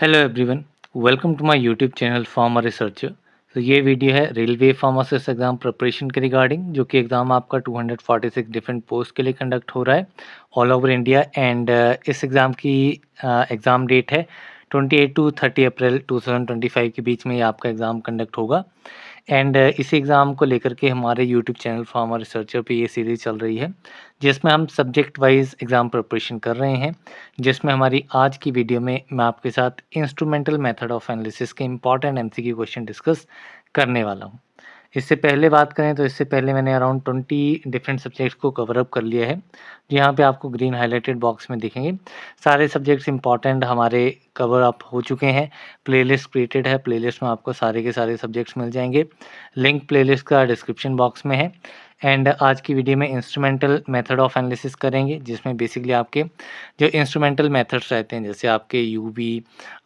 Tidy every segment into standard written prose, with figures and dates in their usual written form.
Hello everyone, welcome to my YouTube channel farmer researcher. तो ये video है railway pharmacist exam preparation के regarding, जो कि एग्ज़ाम आपका 246 डिफरेंट पोस्ट के लिए कंडक्ट हो रहा है ऑल ओवर इंडिया। एंड इस एग्ज़ाम की एग्ज़ाम डेट है 28 टू 30 अप्रैल 2025 के बीच में ये आपका एग्ज़ाम कंडक्ट होगा। एंड इसी एग्ज़ाम को लेकर के हमारे यूट्यूब चैनल फार्मर रिसर्चर पे ये सीरीज़ चल रही है, जिसमें हम सब्जेक्ट वाइज एग्ज़ाम प्रिपरेशन कर रहे हैं। जिसमें हमारी आज की वीडियो में मैं आपके साथ इंस्ट्रूमेंटल मेथड ऑफ एनालिसिस के इम्पॉर्टेंट एमसीक्यू क्वेश्चन डिस्कस करने वाला हूँ। इससे पहले बात करें तो इससे पहले मैंने अराउंड 20 डिफरेंट सब्जेक्ट्स को कवर अप कर लिया है। यहाँ पे आपको ग्रीन हाइलाइटेड बॉक्स में दिखेंगे सारे सब्जेक्ट्स इंपॉर्टेंट हमारे कवर अप हो चुके हैं। प्लेलिस्ट क्रिएटेड है, प्लेलिस्ट में आपको सारे के सारे सब्जेक्ट्स मिल जाएंगे। लिंक प्लेलिस्ट का डिस्क्रिप्शन बॉक्स में है। एंड आज की वीडियो में इंस्ट्रूमेंटल मेथड ऑफ एनालिसिस करेंगे, जिसमें बेसिकली आपके जो इंस्ट्रूमेंटल मेथड्स रहते हैं, जैसे आपके UV,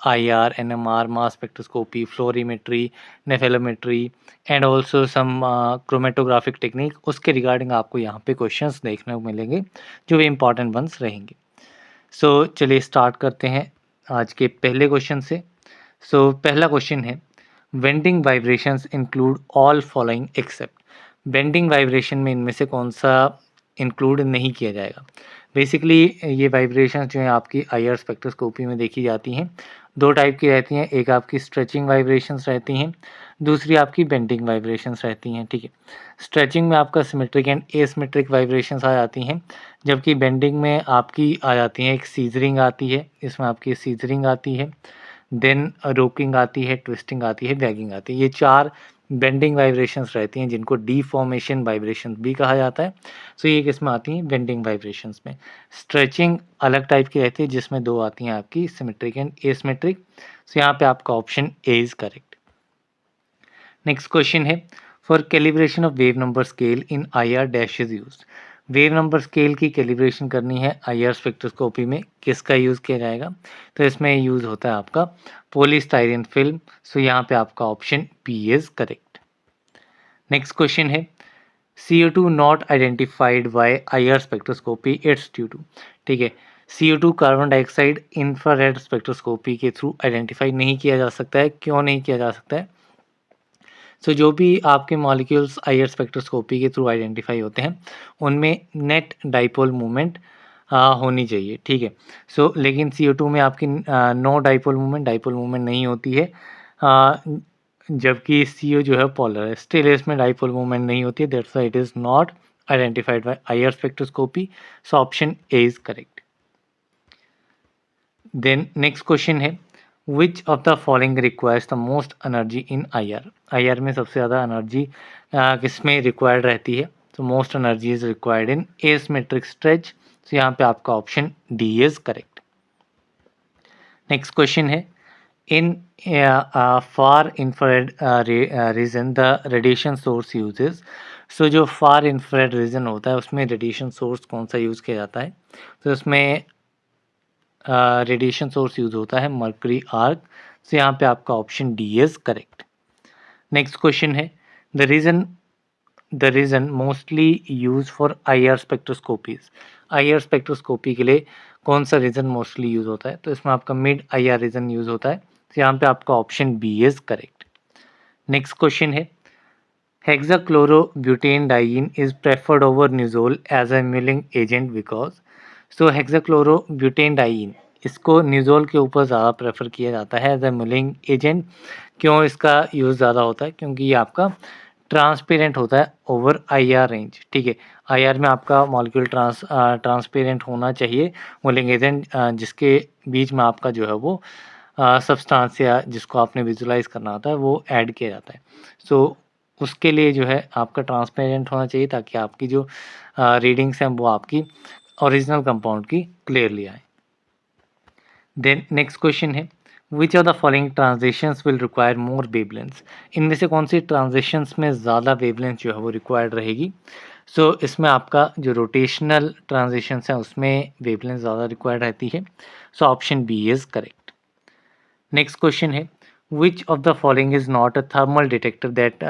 IR, NMR, mass spectroscopy, fluorimetry, nephelometry and also some chromatographic technique, उसके रिगार्डिंग आपको यहाँ पे क्वेश्चंस देखने को मिलेंगे जो भी इंपॉर्टेंट वंस रहेंगे। सो चलिए स्टार्ट करते हैं आज के पहले क्वेश्चन से। सो पहला क्वेश्चन है, bending vibrations include all following except. Bending vibration में इनमें से कौन सा इंक्लूड नहीं किया जाएगा। बेसिकली ये वाइब्रेशंस जो है आपकी आईआर स्पेक्ट्रोस्कोपी में देखी जाती हैं। दो टाइप की रहती हैं, एक आपकी स्ट्रेचिंग वाइब्रेशंस रहती हैं, दूसरी आपकी बेंडिंग वाइब्रेशंस रहती हैं। ठीक है, स्ट्रेचिंग में आपका सिमेट्रिक एंड एसिमेट्रिक वाइब्रेशंस आ जाती हैं, जबकि बेंडिंग में आपकी आ जाती हैं एक सीजरिंग आती है, इसमें आपकी सीजरिंग आती है, देन रोकिंग आती है, ट्विस्टिंग आती है, वैगिंग आती है। ये चार बेंडिंग वाइब्रेशंस रहती हैं, जिनको डीफॉर्मेशन वाइब्रेशंस भी कहा जाता है। सो ये किस में आती हैं, बेंडिंग वाइब्रेशंस में। स्ट्रेचिंग अलग टाइप की रहती है, जिसमें दो आती हैं आपकी, सिमेट्रिक एंड एसिमेट्रिक। सो यहाँ पे आपका option A is correct. Next question है, for calibration of wave number scale in IR dash is used. Wave number scale की कैलिब्रेशन करनी है आईआर स्पेक्ट्रोस्कोपी में, किसका यूज़ किया जाएगा। तो इसमें यूज़ होता है आपका पॉलीस्टाइरीन फिल्म। सो यहाँ पे आपका option B is correct. Next question है, CO2 not identified by IR spectroscopy, it's due to. ठीक है, CO2 carbon dioxide infrared spectroscopy के थ्रू आइडेंटिफाई नहीं किया जा सकता है। क्यों नहीं किया जा सकता है। सो जो भी आपके मॉलिक्यूल्स आईआर स्पेक्ट्रोस्कोपी के थ्रू आइडेंटिफाई होते हैं, उनमें नेट डाइपोल मूवमेंट होनी चाहिए। ठीक है, सो लेकिन CO2 में आपकी नो डाइपोल मूवमेंट नहीं होती है, जबकि CO जो है पोलर है, स्टिल इसमें डाइपोल मूवमेंट नहीं होती है, that's why it is not identified by IR spectroscopy. So option A is correct. Then next question है, which of the following requires the most energy in IR. IR में सबसे ज़्यादा energy किसमें required रहती है। तो most energy is required in asymmetric stretch. तो यहाँ पे आपका option D is correct. Next question है, in far infrared region the radiation source uses. So जो फार इंफ्रारेड रीजन होता है, उसमें रेडिएशन सोर्स कौन सा यूज़ किया जाता है। तो उसमें रेडिएशन सोर्स यूज़ होता है मर्करी आर्क। तो यहाँ पे आपका option D is correct. Next question है, the region mostly use for IR spectroscopies. IR spectroscopy के लिए कौन सा रीजन मोस्टली यूज होता है। तो इसमें आपका मिड आईआर रीजन यूज होता है। तो यहाँ पे आपका option B is correct. Next question है, hexachlorobutadiene is preferred over nizole as a mulling agent because। सो हेक्साक्लोरोब्यूटेनडाइन इसको निज़ोल के ऊपर ज़्यादा प्रेफर किया जाता है एज ए मुलिंग एजेंट। क्यों इसका यूज़ ज़्यादा होता है, क्योंकि ये आपका ट्रांसपेरेंट होता है ओवर आईआर रेंज। ठीक है, आईआर में आपका मॉलिक्यूल ट्रांसपेरेंट होना चाहिए। मुलिंग एजेंट जिसके बीच में आपका जो है वो सब्सटेंस या जिसको आपने विजुलाइज करना होता है वो ऐड किया जाता है। सो उसके लिए जो है आपका ट्रांसपेरेंट होना चाहिए, ताकि आपकी जो रीडिंग्स हैं वो आपकी ओरिजिनल कंपाउंड की क्लियरली आए। देन नेक्स्ट क्वेश्चन है, which of the following transitions will require more wavelength. इनमें से कौन सी ट्रांजिशंस में ज़्यादा वेवलेंथ जो है वो रिक्वायर्ड रहेगी। सो इसमें आपका जो रोटेशनल ट्रांजिशंस हैं उसमें वेवलेंथ ज़्यादा रिक्वायर्ड रहती है। So option B is correct. Next question है, which of the following is not a thermal detector that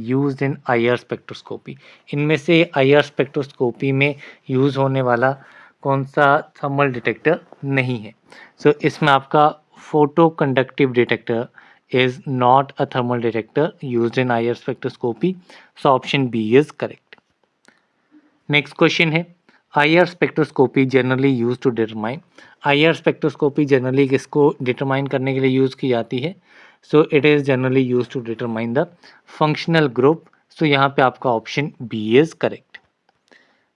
used in IR spectroscopy। इनमें से IR स्पेक्ट्रोस्कोपी में यूज़ होने वाला कौन सा थर्मल डिटेक्टर नहीं है। सो इसमें आपका photoconductive detector is not a thermal detector used in IR spectroscopy. So option B is correct. Next question है IR spectroscopy generally used to determine. IR spectroscopy generally किसको determine करने के लिए यूज़ की जाती है? So it is generally used to determine the functional group. So यहाँ पे आपका option B is correct.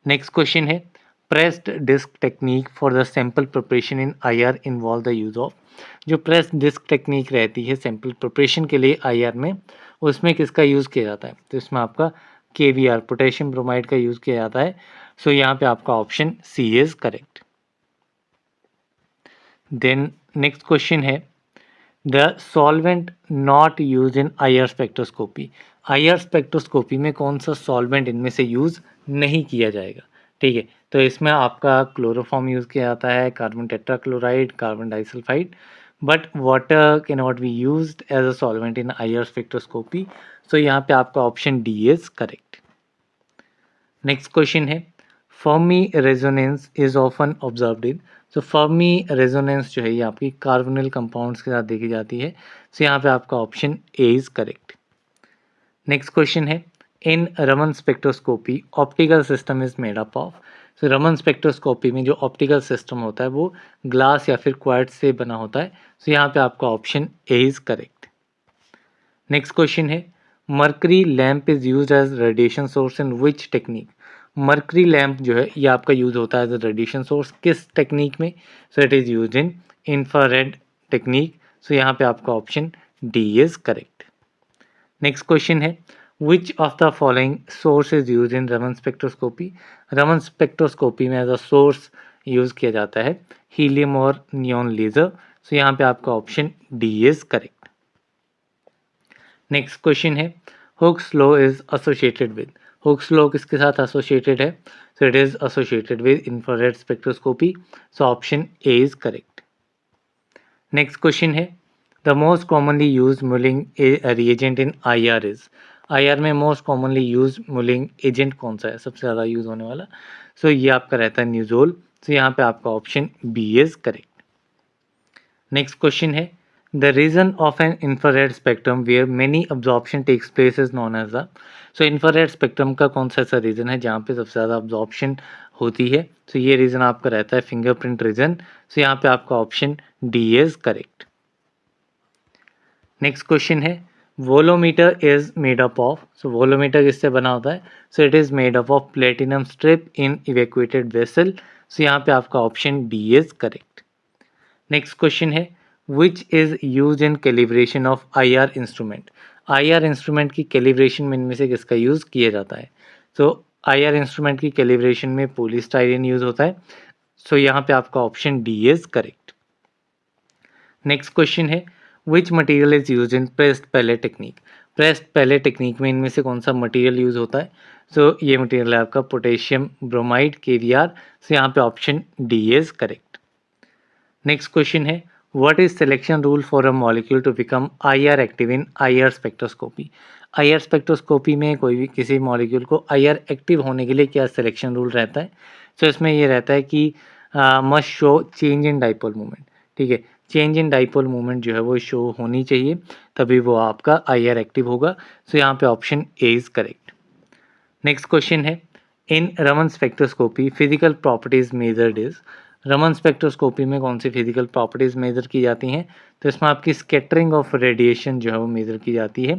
Next question है pressed disc technique for the sample preparation in IR involve the use of. जो pressed disc technique रहती है sample preparation के लिए IR में, उसमें किसका यूज़ किया जाता है? तो इसमें आपका KBr पोटेशियम ब्रोमाइड का यूज़ किया जाता है. सो यहाँ पे आपका option C is correct. Then next question है the solvent not use in IR spectroscopy. IR spectroscopy में कौन सा सॉल्वेंट इनमें से यूज़ नहीं किया जाएगा? ठीक है, तो इसमें आपका क्लोरोफॉर्म यूज़ किया जाता है, carbon tetrachloride, carbon disulphide, but water can not be used as a solvent in IR spectroscopy. So यहाँ पे आपका option D is correct. Next question है Fermi resonance is often observed in. So Fermi resonance जो है ये आपकी carbonyl compounds के साथ देखी जाती है. सो यहाँ पे आपका option A is correct. Next question है in Raman spectroscopy optical system is made up of. So Raman spectroscopy में जो ऑप्टिकल सिस्टम होता है वो ग्लास या फिर क्वार्ट्ज से बना होता है. सो यहाँ पे आपका option A is correct. Next question है mercury lamp is use as radiation source in which technique. Mercury lamp जो है ये आपका यूज होता है एज अ रेडिएशन सोर्स किस टेक्निक में? So it is use in infrared technique. So यहाँ पे आपका option D is correct. Next question है which of the following source is use in Raman spectroscopy. Raman spectroscopy में एज अ सोर्स यूज किया जाता है हीलियम और नियॉन लेजर. सो यहाँ पे आपका option D is correct. Next question है Hooke's law is associated with. Hooke's law किसके साथ एसोसिएटेड है? So it is associated with infrared spectroscopy. So option A is correct. Next question है the most commonly use mulling reagent in IR is. IR में most commonly use mulling agent कौन सा है, सबसे ज़्यादा यूज होने वाला? सो ये आपका रहता है न्यूजोल. सो यहाँ पे आपका option B is correct. Next question है the region of an infrared spectrum where many absorption takes place is known as the. So infrared spectrum का कौन सा ऐसा रीजन है जहाँ पे सबसे ज़्यादा अब्जॉर्प्शन होती है? सो ये रीजन आपका रहता है फिंगरप्रिंट रीजन. सो यहाँ पे आपका option D is correct. Next question है bolometer is made up of. So bolometer किससे बना होता है? So it is made up of platinum strip in evacuated vessel. So यहाँ पे आपका option D is correct. Next question है which is use in calibration of IR instrument. IR instrument की calibration में इनमें से किसका यूज किया जाता है? सो IR इंस्ट्रूमेंट की कैलिब्रेशन में पॉलीस्टाइरीन यूज होता है. सो यहाँ पे आपका option D is correct. Next question है which material is use in pressed pellet technique. Pressed pellet technique में इनमें से कौन सा मटेरियल यूज होता है? सो ये मटेरियल है आपका पोटेशियम ब्रोमाइड KBr. सो यहाँ पे option D is correct. Next question है what is selection rule for a molecule to become IR active in IR spectroscopy. IR spectroscopy में कोई भी किसी मॉलिक्यूल को IR एक्टिव होने के लिए क्या सिलेक्शन रूल रहता है? सो इसमें ये रहता है कि must show change in dipole movement. ठीक है, चेंज इन डाइपोल मूवमेंट जो है वो शो होनी चाहिए तभी वो आपका IR एक्टिव होगा. सो यहाँ पे option A is correct. Next question है in Raman spectroscopy physical properties measured is. Raman spectroscopy में कौन सी फिजिकल प्रॉपर्टीज मेजर की जाती हैं? तो इसमें आपकी स्कैटरिंग ऑफ रेडिएशन जो है वो मेजर की जाती है.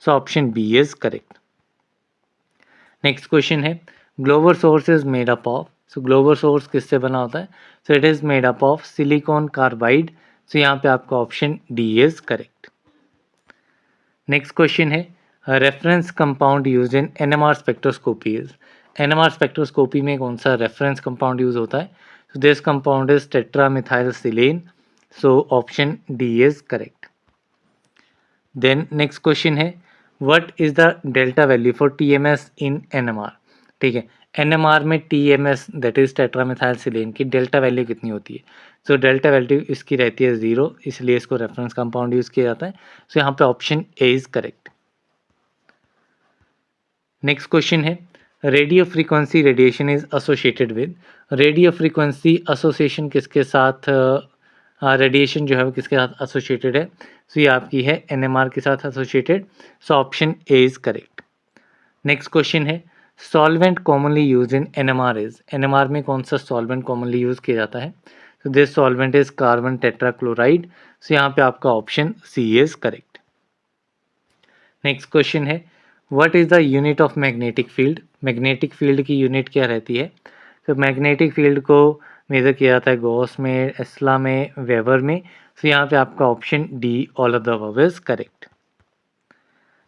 So option B is correct. Next question है globar source is made up of. So globar source किससे बना होता है? So it is made up of silicon carbide. So यहाँ पे आपका option D is correct. Next question है reference compound use in NMR spectroscopy is. NMR spectroscopy में कौन सा रेफरेंस कंपाउंड यूज होता है? So this compound is tetramethylsilane. So option D is correct. Then next question है what is the delta value for TMS in NMR. ठीक है, NMR में TMS that is tetramethylsilane की डेल्टा वैल्यू कितनी होती है? सो डेल्टा वैल्यू इसकी रहती है 0, इसलिए इसको रेफरेंस कंपाउंड यूज किया जाता है. सो यहाँ पे option A is correct. Next question है radio frequency radiation is associated with. Radio frequency association किसके साथ रेडिएशन जो है वो किसके साथ एसोसिएटेड है? सो ये आपकी है NMR के साथ associated. So option A is correct. Next question है solvent commonly use in NMR is. NMR में कौन सा सॉल्वेंट कॉमनली यूज किया जाता है? तो this solvent is carbon tetrachloride. So यहाँ पे आपका option C is correct. Next question है what is the unit of magnetic field? Magnetic field की यूनिट क्या रहती है? तो मैग्नेटिक फील्ड को मेजर किया जाता है गॉस में, एस्ला में, वेबर में। तो यहाँ पे आपका option D all of the above is correct.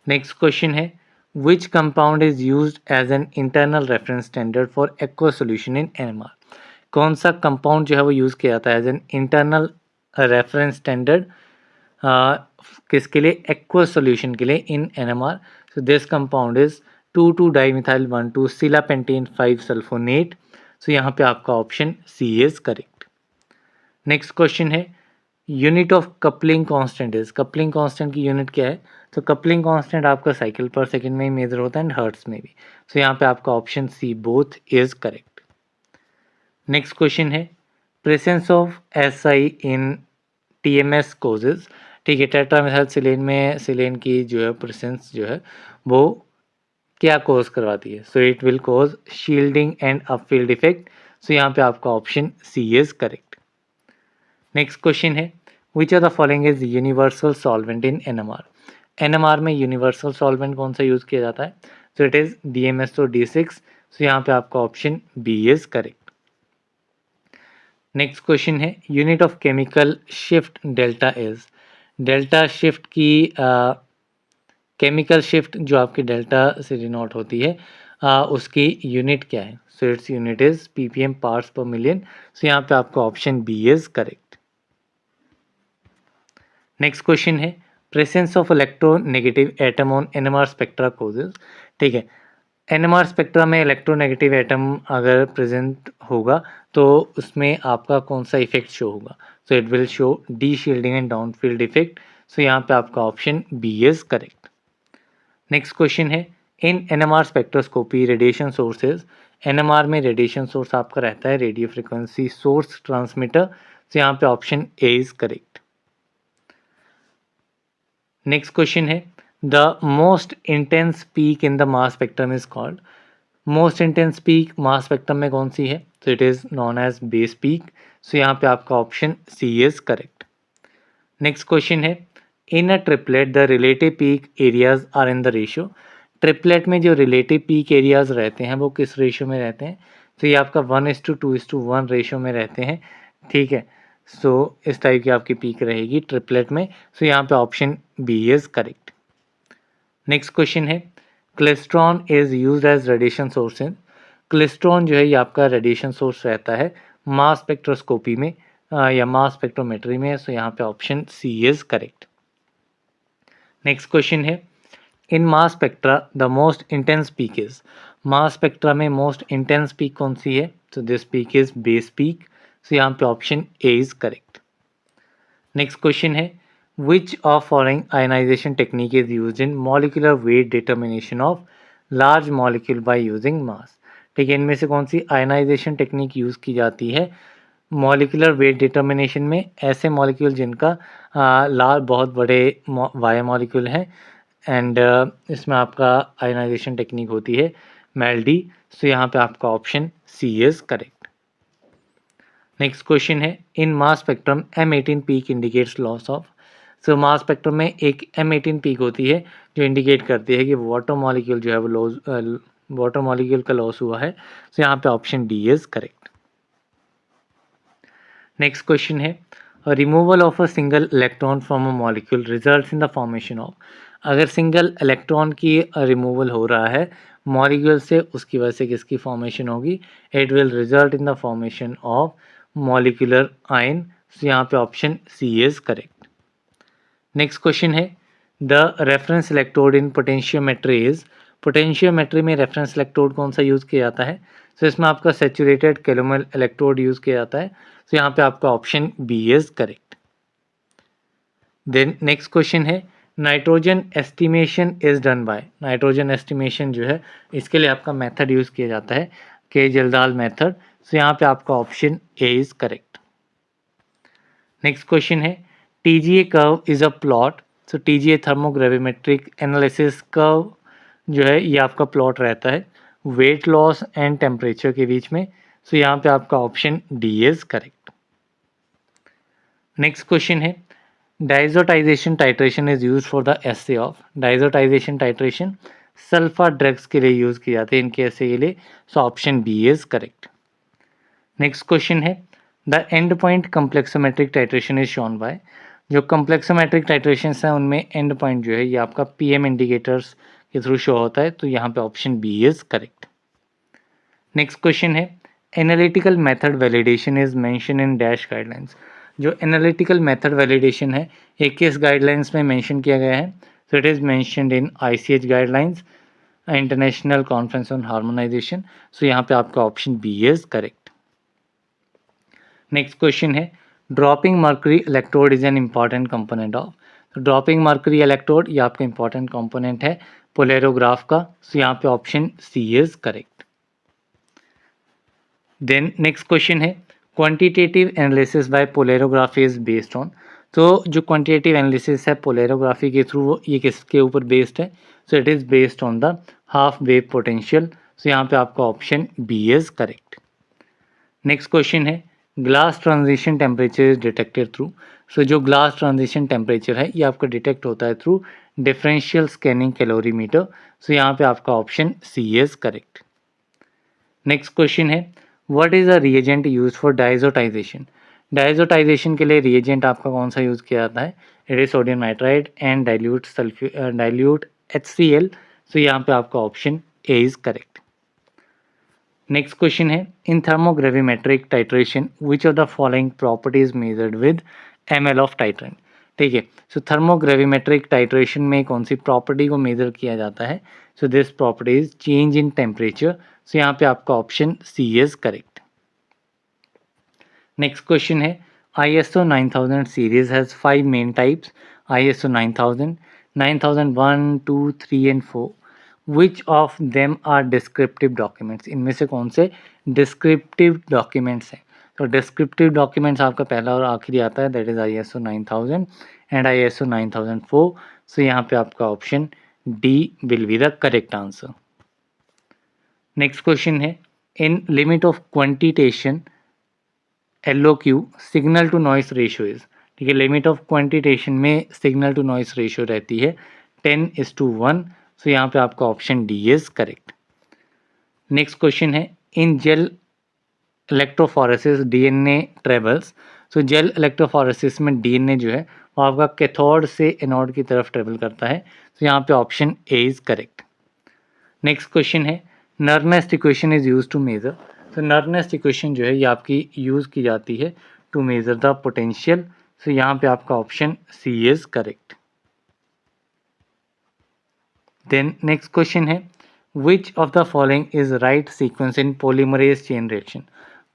Next question है which compound is used as an internal reference standard for aqua solution in NMR? कौन सा कंपाउंड जो है वो यूज़ किया जाता है as an internal reference standard किसके लिए? एक्वा सोल्यूशन के लिए in NMR। So this compound is 2,2-dimethyl-1,2 silapentane 5 sulphonate. So यहाँ पे आपका option C is correct. Next question है unit of coupling constant is. Coupling constant की यूनिट क्या है? तो कपलिंग कांस्टेंट आपका साइकिल पर सेकंड में ही मेजर होता है एंड हर्ट्स में भी। सो यहाँ पे आपका option C both is correct. Next question है presence of SI in TMS causes. ठीक है, टेट्रामेथाइलसिलेन में सिलेन की जो है प्रेजेंस जो है वो क्या कॉज करवाती है? So it will cause shielding and upfield effect. So यहाँ पे आपका option C is correct. Next question है which are the following is universal solvent in NMR? NMR में यूनिवर्सल सॉल्वेंट कौन सा यूज़ किया जाता है? So it is DMSO D6। So यहाँ पे आपका option B is correct. Next question है unit of chemical shift delta is. Delta shift की केमिकल शिफ्ट जो आपकी डेल्टा से डिनोट होती है उसकी यूनिट क्या है? So its unit is ppm parts per million. So यहाँ पे आपका option B is correct. Next question है presence of electronegative atom on NMR spectra causes. ठीक है, NMR स्पेक्ट्रा में इलेक्ट्रोनेगेटिव एटम अगर प्रेजेंट होगा तो उसमें आपका कौन सा इफेक्ट शो होगा? So it will show deshielding and down field effect. So यहाँ पे आपका option B is correct. Next question है इन NMR spectroscopy radiation sources. NMR में रेडिएशन सोर्स आपका रहता है रेडियो फ्रिक्वेंसी सोर्स ट्रांसमीटर। तो यहाँ पे option A is correct. Next question है the most intense peak in the mass spectrum is called. Most intense peak mass spectrum में कौन सी है? तो it is known as base peak. So यहाँ पे आपका option C is correct. Next question है in a triplet the relative peak areas are in the ratio. Triplet में जो रिलेटिव पीक एरियाज रहते हैं वो किस रेशियो में रहते हैं? तो ये आपका 1:2:1 रेशियो में रहते हैं। ठीक है, सो इस टाइप की आपकी पीक रहेगी ट्रिपलेट में। सो यहाँ पे option B is correct. Next question है klystron is used as radiation source in. Klystron जो है ये आपका रेडिएशन सोर्स रहता है मास स्पेक्ट्रोस्कोपी में या मास स्पेक्ट्रोमेट्री में। सो यहाँ पे option C is correct. Next question है in mass spectra the most intense peak is. Mass spectra में मोस्ट इंटेंस पीक कौन सी है? तो this peak is base peak. So यहाँ पे option A is correct. Next question है which of following ionisation technique is used in molecular weight determination of large molecule by using mass. ठीक है, इनमें से कौन सी आयनाइजेशन टेक्निक यूज़ की जाती है मॉलिक्यूलर वेट डिटर्मिनेशन में? ऐसे मॉलिक्यूल जिनका लार्ज बहुत बड़े वाया मॉलिक्यूल हैं एंड इसमें आपका आयनाइजेशन टेक्निक होती है MELD। सो यहाँ पे आपका option C is correct. Next question है in mass spectrum M18 peak indicates loss of. So mass spectrum में एक M18 पीक होती है जो इंडिकेट करती है कि वाटर मॉलिक्यूल जो है वो लॉस वाटर मॉलिक्यूल का लॉस हुआ है। सो यहाँ पे option D is correct. Next question है removal of a single electron from a molecule results in the formation of. अगर सिंगल इलेक्ट्रॉन की रिमूवल हो रहा है मॉलिक्यूल से उसकी वजह से किसकी फॉर्मेशन होगी? It will result in the formation of molecular ion. So यहाँ पे option C is correct. Next question है the reference electrode in potentiometry is. Potentiometry में रेफरेंस इलेक्ट्रोड कौन सा यूज़ किया जाता है? सो इसमें आपका सैचुरेटेड कैलोमल इलेक्ट्रोड यूज़ किया जाता है। सो यहाँ पे आपका option B is correct. Then next question है nitrogen estimation is done by. Nitrogen estimation जो है इसके लिए आपका मेथड यूज़ किया जाता है के जल्दाल मेथड। सो यहाँ पे आपका option A is correct. Next question है TGA curve is a plot. So TGA thermogravimetric analysis curve जो है ये आपका प्लॉट रहता है वेट लॉस एंड टेम्परेचर के बीच में। सो यहाँ पे आपका option D is correct. Next question है diazotisation titration is use for the assay of. Diazotisation titration sulpha drugs के लिए यूज की जाती है इनके एसे के लिए। So option B is correct. Next question है the end point complexometric titration is shown by. जो कम्प्लेक्सोमेट्रिक टाइट्रेशन है उनमें एंड पॉइंट जो है ये आपका PM इंडिकेटर्स के थ्रू शो होता है। तो यहाँ पे option B is correct. Next question है analytical method validation is mention in dash guidelines. जो एनालिटिकल मेथड वैलिडेशन है ये किस गाइडलाइंस में मेंशन किया गया है? So it is mentioned in ICH guidelines, international conference on harmonisation. So यहाँ पे आपका option B is correct. Next question है dropping mercury electrode is an important component of. Dropping mercury electrode ये आपका इंपॉर्टेंट कंपोनेंट है पोलेरोग्राफ का। So यहाँ पे option C is correct. Then next question है quantitative analysis by polarography is based on. तो जो क्वांटिटेटिव एनालिसिस है पोलेरोग्राफी के थ्रू ये किसके ऊपर बेस्ड है? So it is based on the half wave potential. So यहाँ पे आपका option B is correct. Next question है glass transition temperature is detected through. So जो ग्लास ट्रांजिशन टेम्परेचर है ये आपका डिटेक्ट होता है through differential scanning calorimeter. So यहाँ पे आपका option C is correct. Next question है what is a reagent use for diazotization. Diazotization के लिए रिएजेंट आपका कौन सा यूज किया जाता है? It is sodium nitride and dilute HCl। So यहाँ पे आपका option A is correct. Next question है in thermogravimetric titration which of the following properties measured with ml of titrant. ठीक है, सो थर्मोग्रेविमेट्रिक टाइट्रेशन में कौन सी प्रॉपर्टी को मेजर किया जाता है? So this property is change in temperature. So यहाँ पे आपका option C is correct. Next question है ISO 9000 series has 5 main types. ISO 9000, 9001, 2, 3 and 4। Which of them are descriptive documents. इनमें से कौन से डिस्क्रिप्टिव डॉक्यूमेंट्स हैं? तो डिस्क्रिप्टिव डॉक्यूमेंट्स आपका पहला और आखिरी आता है that is ISO 9000 and ISO 9004। So यहाँ पे आपका option D will be the correct answer. Next question है in limit of quantitation LOQ signal to noise ratio is. ठीक है, लिमिट ऑफ क्वांटिटेशन में सिग्नल टू नॉइस रेशियो रहती है 10:1। So यहाँ पे आपका option D is correct. Next question है in gel electrophoresis DNA travels. So gel electrophoresis में DNA जो है वो आपका कैथोड से एनोड की तरफ ट्रेवल करता है। तो यहाँ पे option A is correct. Next question है Nernst equation is use to measure. तो नर्नेस्ट इक्वेशन जो है ये आपकी यूज़ की जाती है to measure the potential. So यहाँ पे आपका option C is correct. Then next question है which of the following is right sequence in polymerase chain reaction.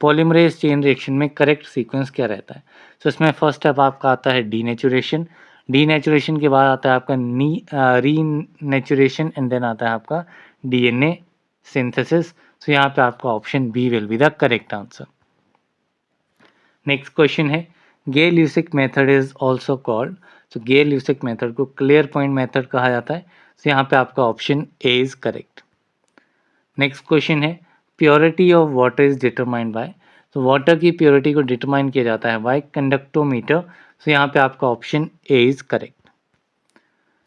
Polymerase chain reaction में करेक्ट सीक्वेंस क्या रहता है? तो इसमें फर्स्ट स्टेप आपका आता है डीनेचुरेशन। डीनेचुरेशन के बाद आता है आपका रीनेचुरेशन एंड देन आता है आपका DNA सिंथेसिस। सो यहाँ पे आपका option B will be the correct answer. Next question है Gay Lussac method is also called. तो गेल-ल्यूसिक मेथड को क्लियर पॉइंट मेथड कहा जाता है। सो यहाँ पे आपका option A is correct. Next question है purity of water is determined by. तो वाटर की प्योरिटी को डिटरमाइन किया जाता है बाय कंडक्टोमीटर। सो यहाँ पे आपका option A is correct.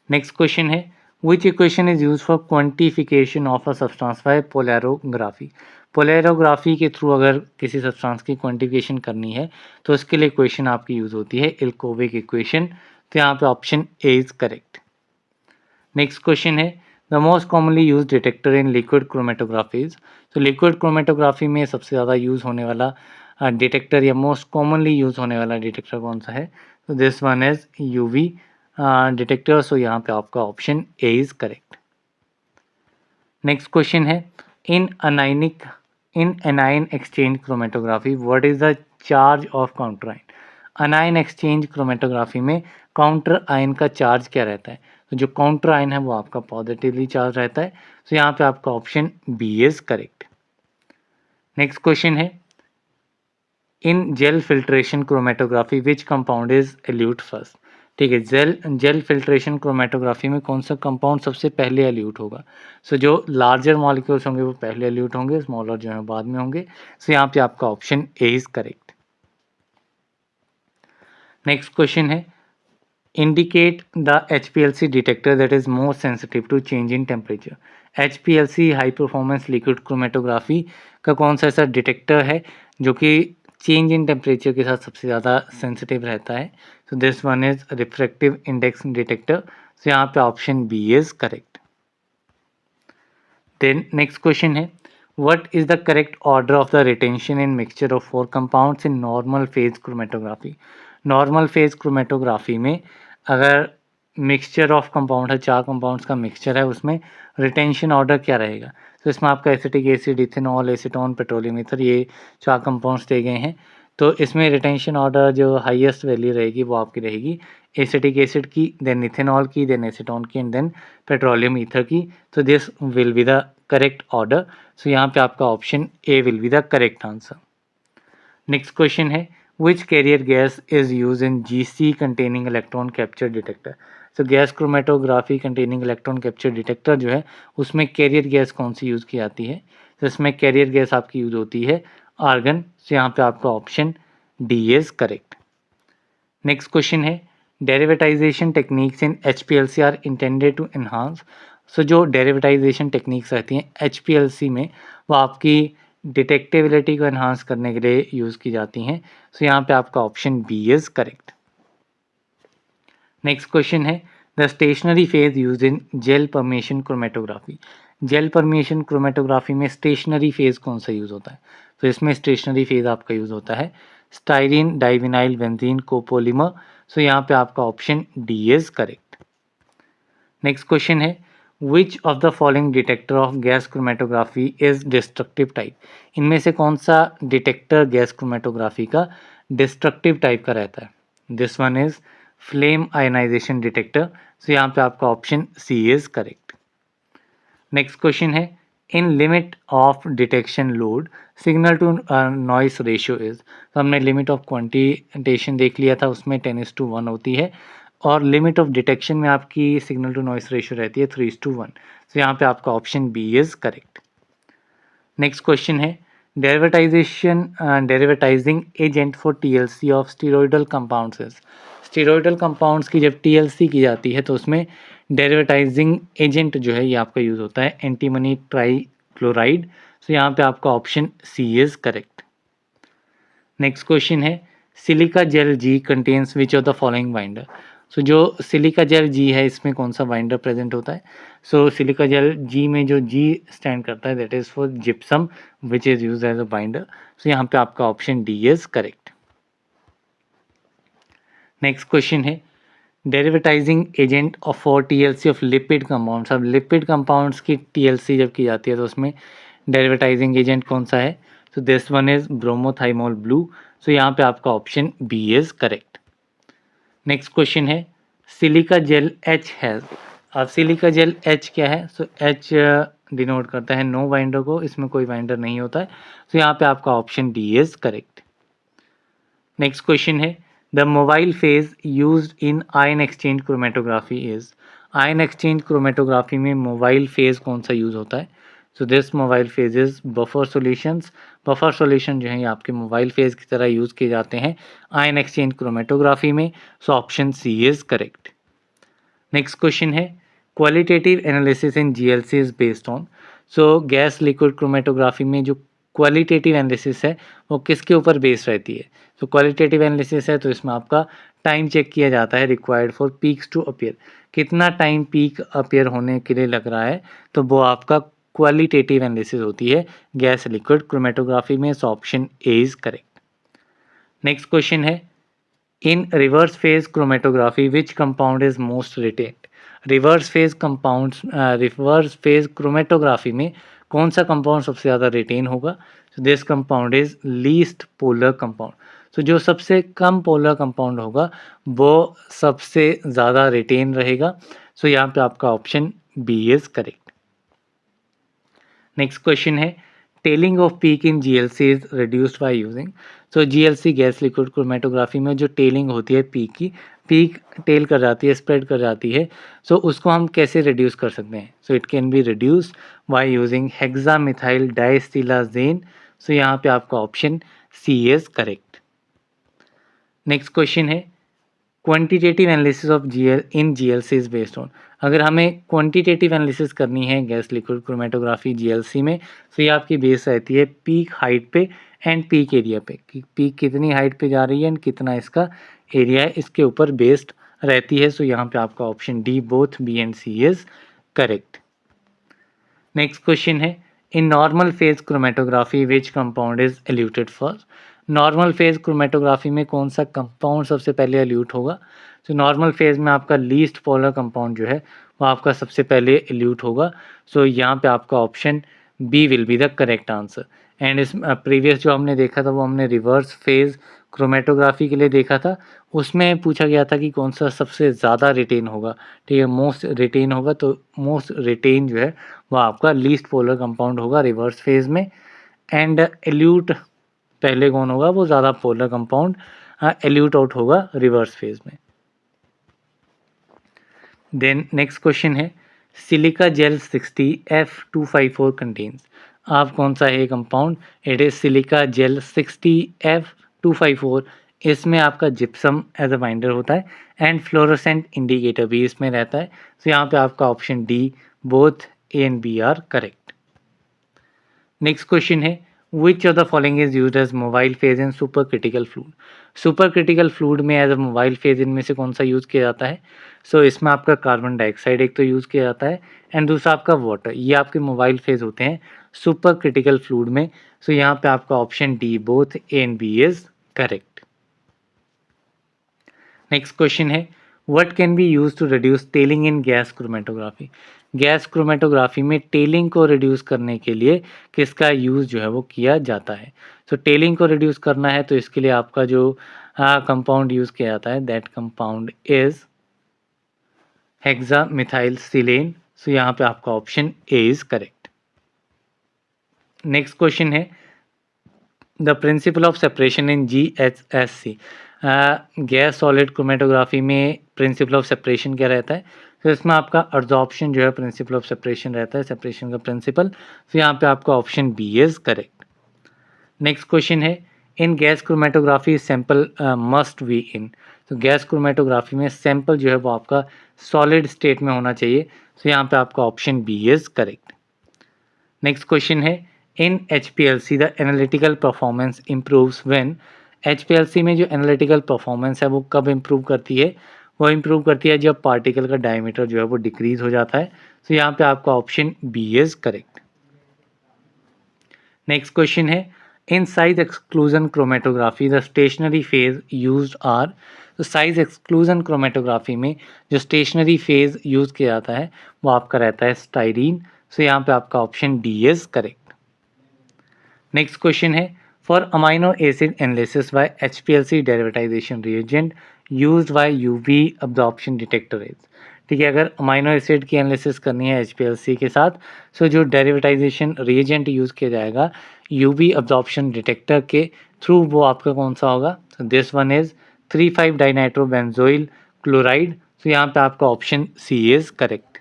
Next question है which equation is use for quantification of a substance by polarography. Polarography के थ्रू अगर किसी सब्सटेंस की क्वांटिफिकेशन करनी है तो उसके लिए इक्वेशन आपकी यूज होती है इल्कोविक इक्वेशन। तो यहाँ पे option A is correct. Next question है the most commonly use detector in liquid chromatographies. तो लिक्विड क्रोमेटोग्राफी में सबसे ज़्यादा यूज़ होने वाला डिटेक्टर या मोस्ट कॉमनली यूज़ होने वाला डिटेक्टर कौन सा है? तो this one is UV detector. So यहाँ पे आपका option A is correct. Next question है in anion exchange chromatography what is the charge of counter ion. Anion exchange chromatography में काउंटर आयन का चार्ज क्या रहता है? तो जो काउंटर आयन है वो आपका पॉजिटिवली चार्ज रहता है। तो यहाँ पे आपका option B is correct. Next question है in gel filtration chromatography which compound is elute first. ठीक है, जेल फिल्ट्रेशन क्रोमेटोग्राफी में कौन सा कंपाउंड सबसे पहले एल्यूट होगा। सो जो लार्जर मॉलिक्यूल्स होंगे वो पहले एल्यूट होंगे, स्मॉलर जो है बाद में होंगे। सो यहाँ पे आपका option A is correct. Next question है, indicate the HPLC detector that is more sensitive to change in temperature। HPLC high performance liquid chromatography का कौन सा ऐसा डिटेक्टर है जो कि चेंज इन टेम्परेचर के साथ सबसे ज़्यादा सेंसिटिव रहता है। So this one is refractive index detector. So यहाँ पे option B is correct. Then next question है, what is the correct order of the retention in mixture of four compounds in normal phase chromatography। Normal phase chromatography में अगर mixture of compound है, 4 compounds का mixture है, उसमें retention order क्या रहेगा। तो इसमें आपका acetic acid, ethanol, acetone, petroleum ether, ये 4 कंपाउंड्स दिए गए हैं। तो इसमें रिटेंशन ऑर्डर जो हाईएस्ट वैल्यू रहेगी वो आपकी रहेगी एसिटिक एसिड की, देन इथेनॉल की, देन एसीटोन की एंड देन पेट्रोलियम ईथर की। तो this will be the correct order. So यहाँ पे आपका option A will be the correct answer. Next question है, which carrier gas is used in GC containing electron capture detector। तो gas chromatography containing electron capture detector जो है उसमें career gas कौन सी use की जाती है। तो इसमें कैरियर गैस आपकी यूज़ होती है आर्गन। तो यहाँ पे आपका option D is correct. Next question है, derivatization techniques in HPLC are intended to enhance. So जो डेरिवेटाइजेशन टेक्निक्स रहती हैं HPLC में वो आपकी डिटेक्टेबिलिटी को एनहांस करने के लिए यूज़ की जाती हैं। सो यहाँ पे आपका option B is correct. Next question है, the stationary phase use in gel permeation chromatography. Gel permeation chromatography में स्टेशनरी फेज कौन सा यूज़ होता है। तो इसमें स्टेशनरी फेज आपका यूज़ होता है styrene divinyl benzene copolymer. So यहाँ पे आपका option D is correct. Next question है, which of the following detector of gas chromatography is destructive type. इनमें से कौन सा डिटेक्टर गैस क्रोमेटोग्राफी का डिस्ट्रक्टिव टाइप का रहता है। This one is flame ionization detector. So यहाँ पे आपका option C is correct. Next question है, in limit of detection LOD signal to noise ratio is. तो हमने लिमिट ऑफ क्वांटिटेशन देख लिया था, उसमें 10:1 होती है और लिमिट ऑफ डिटेक्शन में आपकी सिग्नल टू नॉइस रेशियो रहती है 3:1। तो यहाँ पे आपका option B is correct. Next question है, derivatizing agent for TLC of steroidal compounds is. Steroidal compounds की जब TLC की जाती है तो उसमें डेरिवेटाइजिंग एजेंट जो है ये आपका यूज़ होता है एंटीमनी ट्राईक्लोराइड। सो यहाँ पे आपका option C is correct. Next question है, silica gel G contains which of the following binder. So जो सिलिका जेल जी है इसमें कौन सा बाइंडर प्रेजेंट होता है। सो सिलिका जेल जी में जो जी स्टैंड करता है that is for gypsum which is use as a binder. So यहाँ पे आपका option D is correct. Next question है, derivatizing agent of for TLC of lipid compounds. अब लिपिड कंपाउंड्स की TLC जब की जाती है तो उसमें डेरिवेटाइजिंग एजेंट कौन सा है। तो this one is bromothymol blue. So यहाँ पे आपका option B is correct. Next question है, सिलिका जेल H हैज़। अब सिलिका जेल H क्या है। सो H डिनोट करता है नो बाइंडर को, इसमें कोई बाइंडर नहीं होता है। सो यहाँ पे आपका option D is correct. Next question है, the mobile phase used in ion exchange chromatography is. Ion exchange chromatography में मोबाइल फेज कौन सा यूज होता है। So this mobile phase is buffer solutions. Buffer solution जो है ये आपके मोबाइल फेज की तरह यूज किए जाते हैं आयन एक्सचेंज क्रोमेटोग्राफी में। So option C is correct. Next question है, qualitative analysis in GLC is based on. So gas liquid chromatography में जो क्वालिटेटिव एनालिसिस है वो किसके ऊपर बेस्ड रहती है। तो क्वालिटेटिव एनालिसिस है तो इसमें आपका टाइम चेक किया जाता है required for peaks to appear. कितना टाइम पीक अपीयर होने के लिए लग रहा है तो वो आपका क्वालिटेटिव एनालिसिस होती है गैस लिक्विड क्रोमेटोग्राफी में। So option A is correct. Next question है, in reverse phase chromatography which compound is most retained. Reverse phase chromatography में कौन सा कंपाउंड सबसे ज़्यादा रिटेन होगा। This compound is least polar compound. तो जो सबसे कम पोलर कंपाउंड होगा वो सबसे ज़्यादा रिटेन रहेगा। सो यहाँ पे आपका option B is correct. Next question है, tailing of peak in GLC is reduced by using. So GLC gas liquid chromatography में जो टेलिंग होती है पीक की, पीक टेल कर जाती है, स्प्रेड कर जाती है, सो उसको हम कैसे रिड्यूस कर सकते हैं? So it can be reduce by using hexamethyldisilazane. So यहाँ पे आपका option C is correct. Next question है quantitative analysis of GL in GLC is based on. अगर हमें क्वांटिटेटिव एनालिसिस करनी है गैस लिक्विड क्रोमेटोग्राफी जीएलसी में, तो ये आपकी बेस रहती है पीक हाइट पे एंड पीक एरिया पे, कि पीक कितनी हाइट पे जा रही है एंड कितना इसका एरिया है, इसके ऊपर बेस्ड रहती है। सो यहाँ पे आपका option D both B and C is correct. Next question है in normal phase chromatography which compound is eluted first. Normal phase chromatography में कौन सा कंपाउंड सबसे पहले एल्यूट होगा? तो नॉर्मल फेज में आपका लीस्ट पोलर कंपाउंड जो है वो आपका सबसे पहले एल्यूट होगा। सो यहाँ पे आपका option B will be the correct answer. And इस प्रीवियस जो हमने देखा था वो हमने रिवर्स फेज क्रोमेटोग्राफी के लिए देखा था, उसमें पूछा गया था कि कौन सा सबसे ज़्यादा रिटेन होगा, ठीक है, मोस्ट रिटेन होगा। तो मोस्ट रिटेन जो है वो आपका लीस्ट पोलर कंपाउंड होगा रिवर्स फेज में, एंड एल्यूट पहले कौन होगा? वो ज़्यादा पोलर कंपाउंड एल्यूट आउट होगा रिवर्स फेज में। देन नेक्स्ट क्वेश्चन है सिलिका जेल 60F254 कंटेन्स। आप कौन सा है compound? It is silica gel 60F254। इसमें आपका जिप्सम एज अ बाइंडर होता है एंड फ्लोरोसेंट इंडिकेटर भी इसमें रहता है। तो यहाँ पे आपका option D both A and B are correct. Next question है which of the following is used as mobile phase in super critical fluid. Super critical fluid में एज अ मोबाइल फेज इनमें से कौन सा यूज़ किया जाता है? सो इसमें आपका कार्बन डाइऑक्साइड एक तो यूज़ किया जाता है एंड दूसरा आपका वाटर। ये आपके मोबाइल फेज होते हैं सुपर क्रिटिकल फ्लूड में। सो यहाँ पे आपका option D both A and B is correct. Next question है what can be use to reduce tailing in gas chromatography. Gas chromatography में टेलिंग को रिड्यूस करने के लिए किसका यूज़ जो है वो किया जाता है? सो टेलिंग को रिड्यूस करना है तो इसके लिए आपका जो कंपाउंड यूज़ किया जाता है that compound is hexamethylsilane. So यहाँ पे आपका option A is correct. Next question है the principle of separation in GHSC। Gas solid chromatography में प्रिंसिपल ऑफ सेपरेशन क्या रहता है? तो इसमें आपका अब्जॉर्प्शन जो है प्रिंसिपल ऑफ सेपरेशन रहता है, सेपरेशन का प्रिंसिपल। तो यहाँ पे आपका option B is correct. Next question है in gas chromatography sample must be in. तो गैस क्रोमेटोग्राफी में सैंपल जो है वो आपका सॉलिड स्टेट में होना चाहिए। तो यहाँ पे आपका option B is correct. Next question है in HPLC the analytical performance improves when. HPLC में जो एनालिटिकल परफॉर्मेंस है वो कब इम्प्रूव करती है? वो इम्प्रूव करती है जब पार्टिकल का डायमीटर जो है वो डिक्रीज हो जाता है। तो यहाँ पे आपका option B is correct. Next question है in size exclusion chromatography the stationary phase used are. तो साइज एक्सक्लूजन क्रोमेटोग्राफी में जो स्टेशनरी फेज यूज़ किया जाता है वो आपका रहता है स्टाइरीन। सो यहाँ पे आपका option D is correct. Next question है for amino acid analysis by HPLC derivatization reagent used by UV absorption detector is. ठीक है, अगर अमाइनो एसिड की एनालिसिस करनी है HPLC के साथ, सो जो डेरिवेटाइजेशन रिएजेंट यूज़ किया जाएगा UV अब्जॉर्प्शन डिटेक्टर के थ्रू वो आपका कौन सा होगा? तो this one is 3,5 dinitrobenzoyl chloride. तो यहाँ पे आपका option C is correct.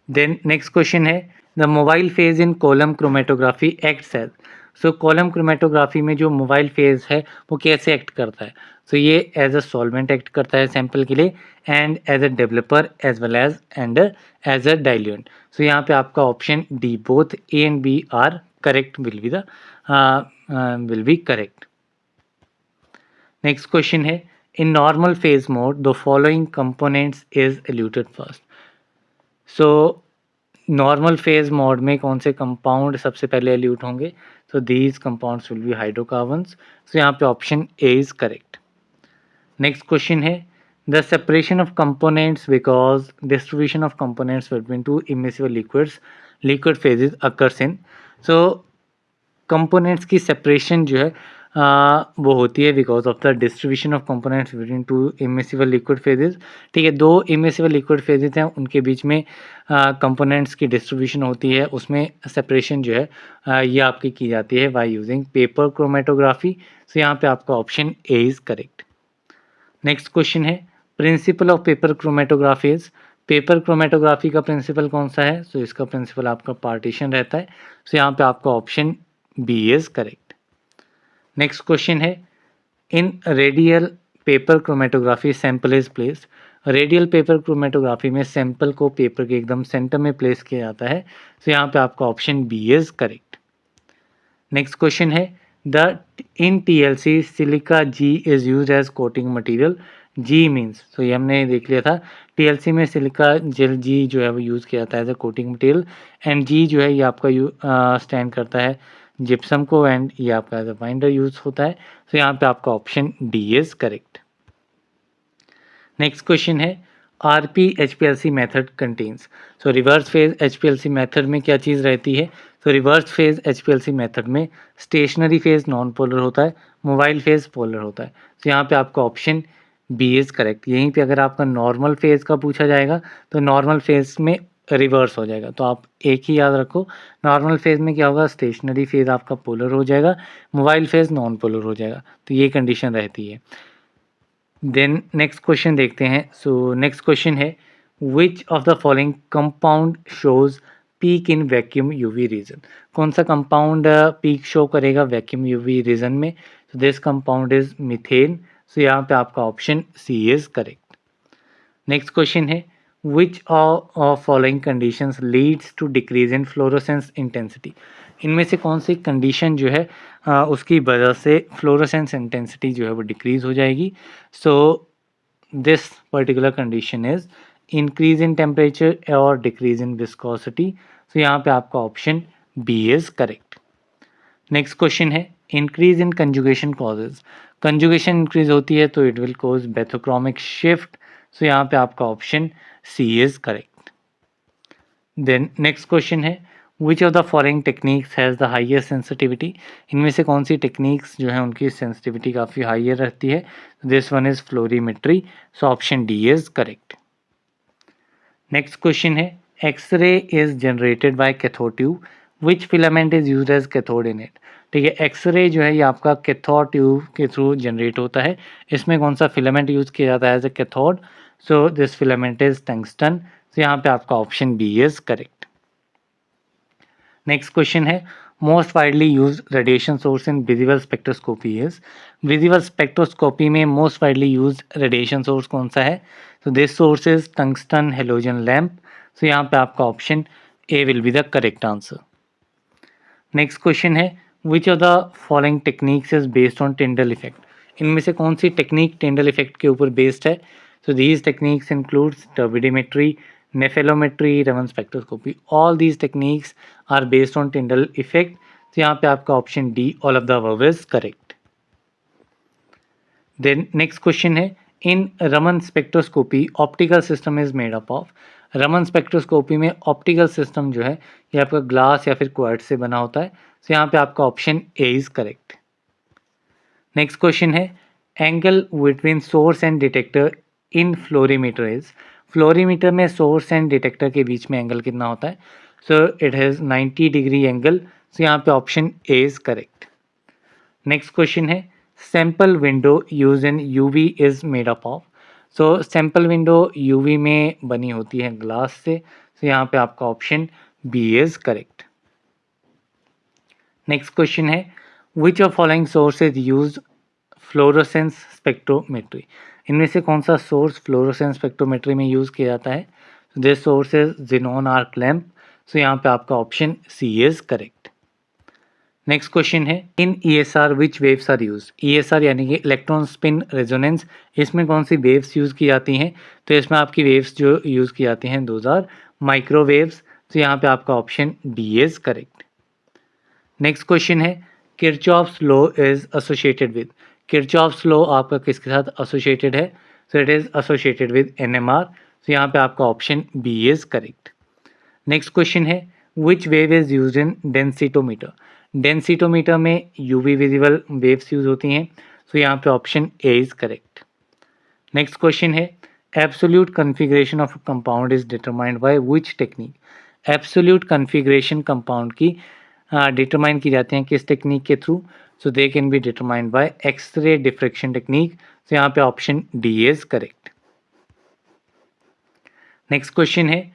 Then next question है the mobile phase in column chromatography acts as. So column chromatography में जो मोबाइल फेज है वो कैसे एक्ट करता है? सो ये एज अ सॉल्वेंट एक्ट करता है सैंपल के लिए and as a developer as well as and as a diluent. So यहाँ पे आपका option D both A and B are correct will be correct. Next question है in normal phase mode the following components is eluted first. So normal phase mode में कौन से compound सबसे पहले elute होंगे? तो these compounds will be hydrocarbons. So यहाँ पे option A is correct. Next question है the separation of components because distribution of components between two immiscible liquid phases occurs in. So components की separation जो है वो होती है because of the distribution of components between two immiscible liquid phases. ठीक है, दो इमिसिबल लिक्विड फेजेस हैं, उनके बीच में कंपोनेंट्स की डिस्ट्रीब्यूशन होती है, उसमें सेपरेशन जो है ये आपकी की जाती है by using paper chromatography. So यहाँ पे आपका option A is correct. Next question है principle of paper chromatography is. Paper chromatography का प्रिंसिपल कौन सा है? सो इसका प्रिंसिपल आपका पार्टीशन रहता है। सो यहाँ पे आपका option B is correct. Next question है in radial paper chromatography sample is placed. Radial paper chromatography में सैंपल को पेपर के एकदम सेंटर में प्लेस किया जाता है। सो यहाँ पे आपका option B is correct. Next question है the in TLC silica G is use as coating material. G means, तो ये हमने देख लिया था, TLC में सिलिका जेल जी जो है वो यूज़ किया जाता है as a coating material, and G जो है ये आपका स्टैंड करता है जिप्सम को, एंड ये आपका एज अ बाइंडर यूज होता है। तो यहाँ पे आपका option D is correct. Next question है RP HPLC मेथड कंटेन्स। सो रिवर्स फेज HPLC मेथड में क्या चीज़ रहती है? तो रिवर्स फेज HPLC मेथड में स्टेशनरी फेज नॉन पोलर होता है, मोबाइल फेज पोलर होता है। तो यहाँ पे आपका ऑप्शन बी इज करेक्ट। यहीं पे अगर आपका नॉर्मल फेज का पूछा जाएगा तो नॉर्मल फेज में रिवर्स हो जाएगा, तो आप एक ही याद रखो, नॉर्मल फेज में क्या होगा, स्टेशनरी फेज आपका पोलर हो जाएगा, मोबाइल फेज नॉन पोलर हो जाएगा, तो ये कंडीशन रहती है। देन नेक्स्ट क्वेश्चन देखते हैं। सो नेक्स्ट क्वेश्चन है which of the following compound shows peak in vacuum UV region. कौन सा कंपाउंड पीक शो करेगा वैक्यूम यूवी रीजन में? So this compound is methane. So यहाँ पे आपका option C is correct. Next question है which of following conditions leads to decrease in fluorescence intensity. इनमें से कौन सी कंडीशन जो है उसकी वजह से फ्लोरोसेंस इंटेंसिटी जो है वो डिक्रीज हो जाएगी? So this particular condition is increase in temperature और डिक्रीज इन विस्कोसिटी। सो यहाँ पे आपका option B is correct. Next question है increase in conjugation causes. Conjugation increase होती है तो it will cause bathochromic shift. So यहाँ पे आपका option C is correct. Then next question है which of the following techniques has the highest sensitivity. इनमें से कौन सी टेक्निक्स जो है उनकी सेंसिटिविटी काफ़ी हाइयर रहती है? This one is fluorimetry. So option D is correct. Next question है X ray is generated by cathode tube, which filament is use as cathode in it. ठीक है, एक्सरे जो है ये आपका कैथोड ट्यूब के थ्रू जनरेट होता है, इसमें कौन सा फिलामेंट यूज किया जाता है as a cathode? So this filament is tungsten. तो यहाँ पे आपका option B is correct. Next question है most widely use radiation source in visible spectroscopy is. Visible spectroscopy में most widely use radiation source कौन सा है? तो this source is tungsten halogen lamp. So यहाँ पे आपका option A will be the correct answer. Next question है which of the following techniques is based on Tyndall effect. इनमें से कौन सी टेक्निक टिंडल इफेक्ट के ऊपर बेस्ड है? So these techniques includes turbidometry, nephelometry, Raman spectroscopy. All these techniques are based on Tyndall effect. तो यहाँ पे आपका option D all of the above is correct. Then next question है in Raman spectroscopy optical system is made up of. Raman spectroscopy में optical system जो है ये आपका ग्लास या फिर क्वार्ट्ज से बना होता है। तो यहाँ पे आपका option A is correct. Next question है angle between source and detector in fluorimeter is. Fluorimeter में सोर्स एंड डिटेक्टर के बीच में एंगल कितना होता है? So it has 90 degree angle. So यहाँ पे option A is correct. Next question है sample window use in UV is made up of. So sample window UV में बनी होती है ग्लास से। सो यहाँ पे आपका option B is correct. Next question है which of following sources use fluorescence spectrometry. इनमें से कौन सा सोर्स फ्लोरोसेंस स्पेक्ट्रोमेट्री में यूज़ किया जाता है? This source is xenon arc lamp. So यहाँ पे आपका option C is correct. Next question है in ESR which waves are use. ESR यानी कि इलेक्ट्रॉन स्पिन रेजोनेंस, इसमें कौन सी वेव्स यूज़ की जाती हैं? तो इसमें आपकी वेव्स जो यूज़ की जाती हैं दोज आर माइक्रोवेव्स। तो यहाँ पे आपका option D is correct. Next question है Kirchhoff's law is associated with. Kirchhoff's law आपका किसके साथ एसोसिएटेड है? So it is associated with NMR। तो यहाँ पे आपका option B is correct. Next question है which wave is used in densitometer. Densitometer में यूवी विजिबल वेव्स यूज होती हैं, सो यहाँ पे option A is correct. Next question है absolute configuration of compound is determined bye which technique. Absolute configuration compound की determine की जाती हैं किस टेक्निक के through, so they can be determined by X ray diffraction technique, तो यहाँ पे option D is correct. Next question है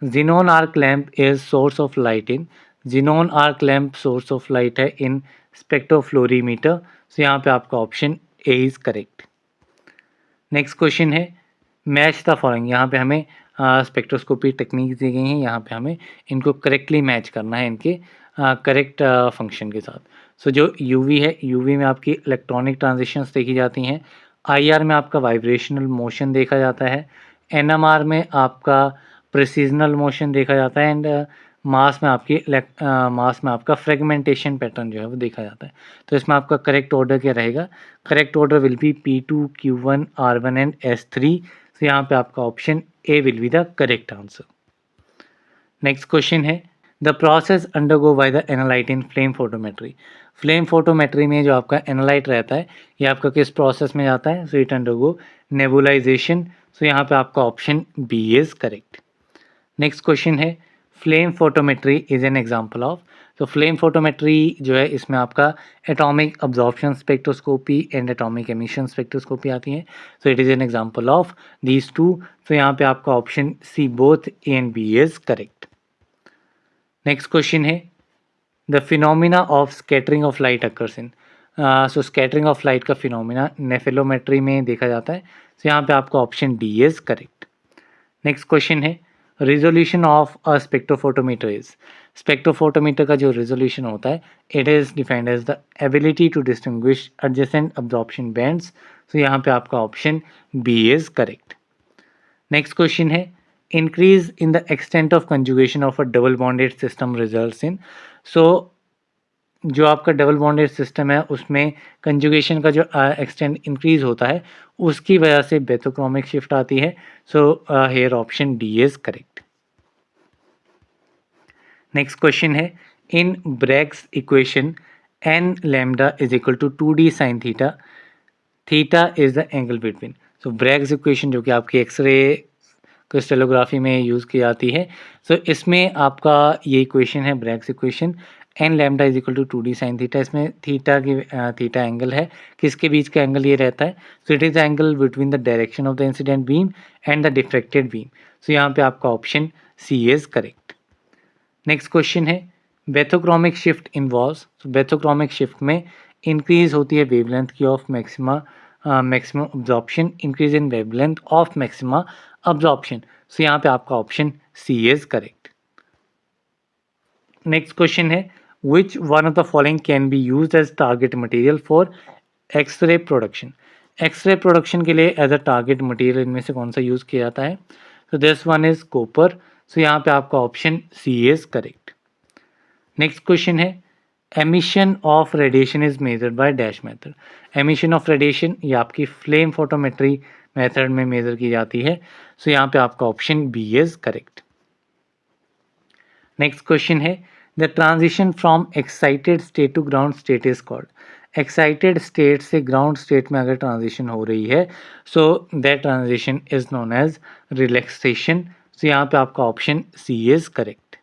xenon arc lamp is source of light in, xenon arc lamp source of light है in spectrophlorimeter, so यहाँ पे आपका option A is correct. Next question है match the following, यहाँ पे हमें spectroscopy technique दी गई हैं, यहाँ पे हमें इनको करेक्टली मैच करना है इनके करेक्ट फंक्शन के साथ। सो जो यूवी है, यूवी में आपकी इलेक्ट्रॉनिक ट्रांजिशंस देखी जाती हैं, आईआर में आपका वाइब्रेशनल मोशन देखा जाता है, एनएमआर में आपका प्रिसीजनल मोशन देखा जाता है, एंड मास में आपका फ्रेगमेंटेशन पैटर्न जो है वो देखा जाता है। तो इसमें आपका करेक्ट ऑर्डर क्या रहेगा, correct order will be P2, Q1, R1 and S3, तो यहाँ पे आपका option A will be the correct answer. Next question है the process undergo by the analyte in flame photometry. Flame photometry में जो आपका एनालाइट रहता है ये आपका किस प्रोसेस में जाता है, so it undergo nebulization, so यहाँ पे आपका option B is correct. Next question है flame photometry is an example of, तो फ्लेम फोटोमेट्री जो है इसमें आपका atomic absorption spectroscopy and atomic emission spectroscopy आती है, so it is an example of these two, तो यहाँ पे आपका option C both A and B is correct. Next question है the phenomena of scattering of light occurs in, so scattering of light का phenomena nephelometry में देखा जाता है, तो यहाँ पे आपका option D is correct. Next question है resolution of a spectrophotometer is, spectrophotometer का जो रिजोल्यूशन होता है it is defined as the ability to distinguish adjacent absorption bands, तो यहाँ पे आपका option B is correct. Next question है increase in the extent of conjugation of a double bonded system results इन, सो जो आपका डबल बॉन्डेड सिस्टम है उसमें conjugation का जो एक्सटेंट इंक्रीज होता है उसकी वजह से बेथोक्रोमिक शिफ्ट आती है, so here option D is correct. Next question है in Bragg's equation n lambda is equal to 2d sine theta, theta is the angle between, so Bragg's equation जो कि आपकी एक्सरे क्रिस्टलोग्राफी में यूज़ की जाती है, सो इसमें आपका ये इक्वेशन है Bragg's equation n lambda is equal to 2d sine theta, इसमें थीटा एंगल है, किसके बीच का एंगल ये रहता है, so it is the angle between the direction of the incident beam and the diffracted beam, so यहाँ पे आपका option C is correct. Next question है bathochromic shift involves, so bathochromic shift में इंक्रीज होती है वेवलेंथ की of maximum absorption, increase in wavelength of maxima absorption, so यहाँ पे आपका option C is correct. Next question है which one of the following can be used as target material for X ray production, X ray production के लिए as a target material इनमें से कौन सा यूज़ किया जाता है, so this one is copper, so यहाँ पे आपका option C is correct. Next question है emission of radiation is measured by dash method, emission of radiation ये आपकी फ्लेम फोटोमेट्री मेथड में मेजर की जाती है, सो यहाँ पे आपका option B is correct. Next question है the transition from excited state to ground state is called, excited state से ग्राउंड स्टेट में अगर ट्रांजिशन हो रही है so that transition is known as relaxation, so यहाँ पे आपका option C is correct.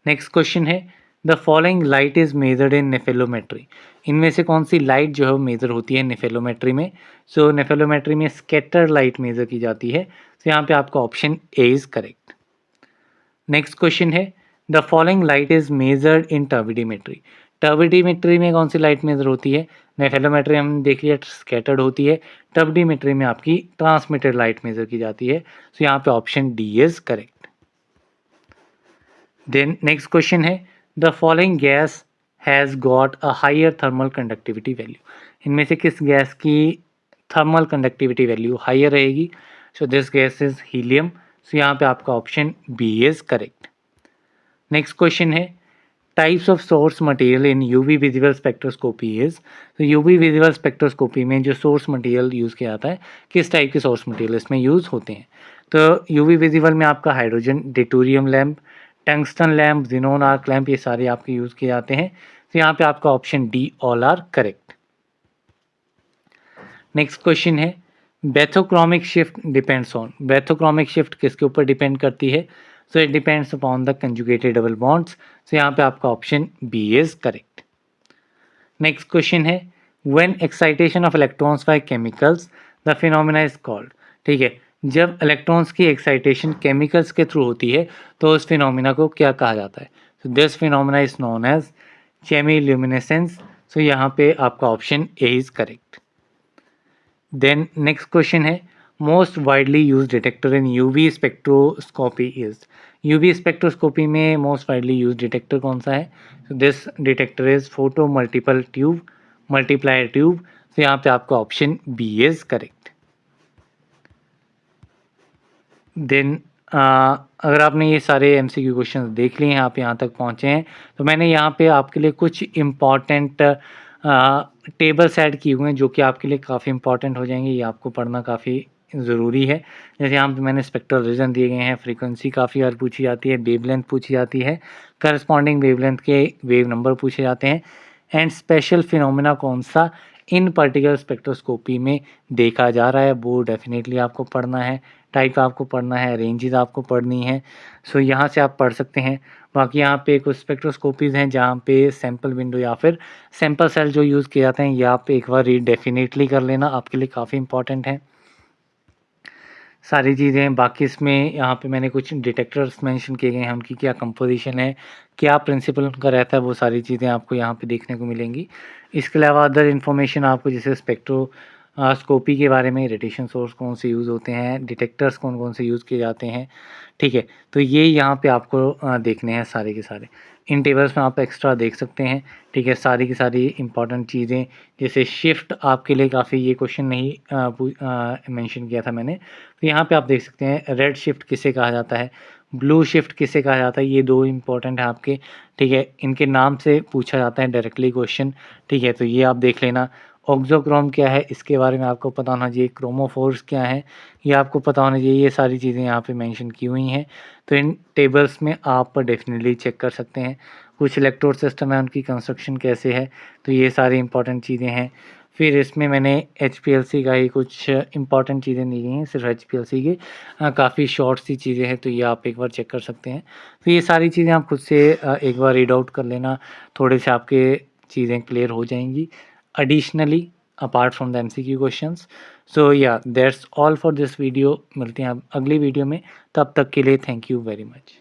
Next question है the following light is measured in nephelometry, इनमें से कौन सी लाइट जो है मेजर होती है नेफेलोमेट्री में, सो नेफेलोमेट्री में स्कैटर लाइट मेजर की जाती है, सो यहाँ पे आपका option A is correct. Next question है the following light is measured in turbidimetry, turbidimetry में कौन सी लाइट मेजर होती है, नेफेलोमेट्री हम देख लिया स्कैटर्ड होती है, टर्बिडीमेट्री में आपकी ट्रांसमिटेड लाइट मेजर की जाती है, सो यहाँ पे option D is correct. Then next question है the following gas has got a higher thermal conductivity value, इनमें से किस गैस की थर्मल कंडक्टिविटी वैल्यू हायर रहेगी, so this gas is helium, so यहाँ पे आपका option B is correct. Next question है types of source material in UV visible spectroscopy is, तो यूवी विजिबल स्पेक्ट्रोस्कोपी में जो सोर्स मटेरियल यूज़ किया जाता है किस टाइप के सोर्स मटेरियल इसमें यूज़ होते हैं, तो यूवी विजिबल में आपका hydrogen deuterium lamp, tungsten lamp, xenon arc lamp, ये सारे आपके यूज़ किए जाते हैं, तो यहाँ पे आपका option D all are correct. Next question है bathochromic shift depends on, bathochromic shift किसके ऊपर डिपेंड करती है? So it depends upon the conjugated double bonds. So यहाँ पे आपका option B is correct. Next question है when excitation of electrons by chemicals the phenomena is called. ठीक है, जब इलेक्ट्रॉन्स की एक्साइटेशन केमिकल्स के थ्रू होती है तो उस फिनोमेना को क्या कहा जाता है? So this phenomena is known as chemiluminescence. So यहाँ पे आपका option A is correct. Then next question है most widely use detector in UV spectroscopy is, UV spectroscopy में मोस्ट वाइडली यूज डिटेक्टर कौन सा है? This detector is photo multiple tube multiplier tube. तो यहाँ पे आपका ऑप्शन बी इज करेक्ट। देन अगर आपने ये सारे एमसीक्यू क्वेश्चन देख लिए हैं, आप यहाँ तक पहुँचे हैं, तो मैंने यहाँ पे आपके लिए कुछ इम्पॉर्टेंट टेबल्स ऐड किए हुए हैं जो कि आपके लिए काफ़ी इंपॉर्टेंट हो जाएंगे, ये आपको पढ़ना काफ़ी ज़रूरी है। जैसे यहाँ पे मैंने स्पेक्ट्रल रीजन दिए गए हैं, फ्रीक्वेंसी काफ़ी बार पूछी जाती है, वेवलेंथ पूछी जाती है, करस्पॉन्डिंग वेवलेंथ के वेव नंबर पूछे जाते हैं, एंड स्पेशल फिनोमेना कौन सा इन पर्टिकुलर स्पेक्ट्रोस्कोपी में देखा जा रहा है वो डेफिनेटली आपको पढ़ना है, टाइप आपको पढ़ना है, रेंजेस आपको पढ़नी है। सो यहाँ से आप पढ़ सकते हैं। बाकी यहाँ पे कुछ स्पेक्ट्रोस्कोपीज़ हैं जहाँ पे सैंपल विंडो या फिर सैंपल सेल जो यूज़ किए जाते हैं, ये आप एक बार रीड डेफिनेटली कर लेना, आपके लिए काफ़ी इंपॉर्टेंट है सारी चीज़ें। बाकी इसमें यहाँ पे मैंने कुछ डिटेक्टर्स मेंशन किए गए हैं, उनकी क्या कंपोजिशन है, क्या प्रिंसिपल उनका रहता है, वो सारी चीज़ें आपको यहाँ पे देखने को मिलेंगी। इसके अलावा अदर इन्फॉर्मेशन आपको जैसे स्पेक्ट्रोस्कोपी के बारे में, रेडिएशन सोर्स कौन से यूज़ होते हैं, डिटेक्टर्स कौन कौन से यूज़ किए जाते हैं, ठीक है, तो ये यहाँ पे आपको देखने हैं सारे के सारे। इन टेबल्स में आप एक्स्ट्रा देख सकते हैं, ठीक है, सारी की सारी इंपॉर्टेंट चीज़ें। जैसे शिफ्ट आपके लिए काफ़ी, ये क्वेश्चन नहीं मेंशन किया था मैंने, तो यहाँ पे आप देख सकते हैं रेड शिफ्ट किसे कहा जाता है, ब्लू शिफ्ट किसे कहा जाता है, ये दो इंपॉर्टेंट है आपके, ठीक है, इनके नाम से पूछा जाता है डायरेक्टली क्वेश्चन, ठीक है, तो ये आप देख लेना। ऑक्सोक्रोम क्या है, इसके बारे में आपको पता होना चाहिए। क्रोमोफोर्स क्या है, ये आपको पता होना चाहिए। ये सारी चीज़ें यहाँ पे मेंशन की हुई हैं, तो इन टेबल्स में आप डेफिनेटली चेक कर सकते हैं। कुछ इलेक्ट्रोड सिस्टम है, उनकी कंस्ट्रक्शन कैसे है, तो ये सारी इंपॉर्टेंट चीज़ें हैं। फिर इसमें मैंने एचपीएलसी का ही कुछ इंपॉर्टेंट चीज़ें दी गई हैं, सिर्फ एचपीएलसी की काफ़ी शॉर्ट सी चीज़ें हैं, तो ये आप एक बार चेक कर सकते हैं। तो ये सारी चीज़ें आप खुद से एक बार रीड आउट कर लेना, थोड़े से आपके चीज़ें क्लियर हो जाएंगी additionally apart from the MCQ questions. So yeah, that's all for this video। मिलते हैं अब अगली वीडियो में, तब तक के लिए थैंक यू वेरी मच।